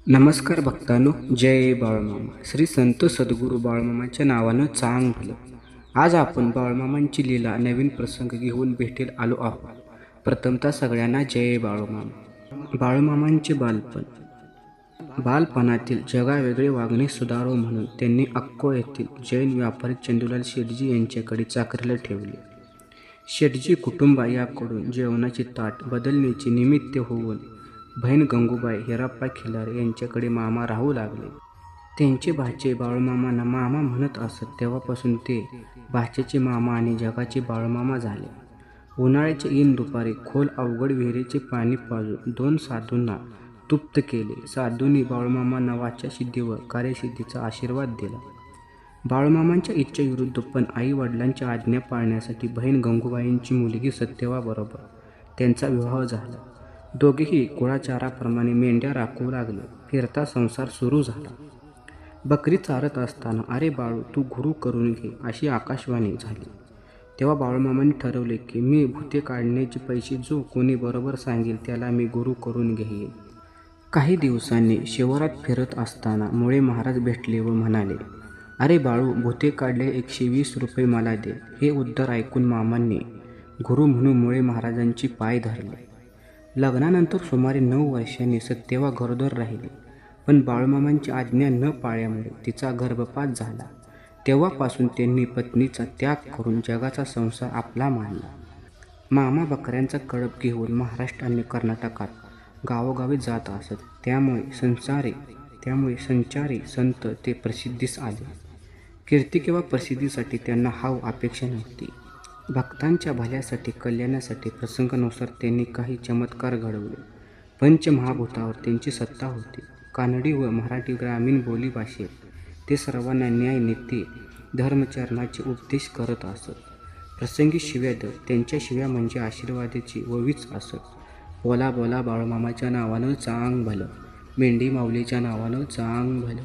नमस्कार भक्तांनो, जय बाळूमामा. श्री संत सद्गुरू बाळूमामाच्या नावानं चांग भलं. आज आपण बाळूमामांची लीला नवीन प्रसंग घेऊन भेटेल आलो आहोत. प्रथमतः सगळ्यांना जय बाळूमामा. बाळूमामांचे बालपण. बालपणातील जगावेगळे वागणे सुधारो म्हणून त्यांनी अक्कोळ येथील जैन व्यापारी चंदूलाल शेटजी यांच्याकडे चाकरीला ठेवले. शेटजी कुटुंबायाकडून जेवणाचे ताट बदलण्याचे निमित्त होऊन बहीण गंगूबाई हिराप्पा खिलारे यांच्याकडे मामा राहू लागले. त्यांचे भाचे बाळूमामांना मामा म्हणत असत. तेव्हापासून ते भाच्याचे मामा आणि जगाचे बाळूमामा झाले. उन्हाळ्याच्या ऐन दुपारी खोल अवघड विहिरीचे पाणी पाजून 2 साधूंना तृप्त केले. साधूंनी बाळूमामांना वाचासिद्धी व कार्यसिद्धीचा आशीर्वाद दिला. बाळूमामांच्या इच्छेविरुद्ध पण आई वडिलांच्या आज्ञा पाळण्यासाठी बहीण गंगूबाईंची मुलगी सत्यवाबरोबर त्यांचा विवाह झाला. दोघेही कुळाचाराप्रमाणे मेंढ्या राखू लागले. फिरता संसार सुरू झाला. बकरी चारत असताना "अरे बाळू, तू गुरु करून घे" अशी आकाशवाणी झाली. तेव्हा बाळूमामांनी ठरवले की मी भुते काढण्याचे पैसे जो कोणी बरोबर सांगेल त्याला मी गुरु करून घेईन. काही दिवसांनी शिवारात फिरत असताना मुळे महाराज भेटले व म्हणाले, "अरे बाळू, भुते काढले 120 रुपये मला दे." हे उत्तर ऐकून मामांनी गुरु म्हणून मुळे महाराजांचे पाय धरले. लग्नानंतर सुमारे 9 वर्षांनी सत्यवा गरोदर राहिली. पण बाळूमामांची आज्ञा न पाळल्यामुळे तिचा गर्भपात झाला. तेव्हापासून त्यांनी पत्नीचा त्याग करून जगाचा संसार आपला मानला. मामा बकऱ्यांचा कळप घेऊन महाराष्ट्र आणि कर्नाटकात गावोगावी जात असत. त्यामुळे संचारी संत ते प्रसिद्धीस आले. कीर्ती किंवा प्रसिद्धीसाठी त्यांना हाव अपेक्षा नव्हती. भक्तांच्या भल्यासाठी, कल्याणासाठी प्रसंगानुसार त्यांनी काही चमत्कार घडवले. पंचमहाभूतावर त्यांची सत्ता होती. कानडी व मराठी ग्रामीण बोलीभाषेत ते सर्वांना न्याय, नीती, धर्मचरणाचे उपदेश करत असत. प्रसंगी शिव्या देत. त्यांच्या शिव्या म्हणजे आशीर्वादाची ववीच असत. बोला बोला बाळूमामाच्या नावानं चांग भलं, मेंढी माऊलीच्या नावानं चांग भलं.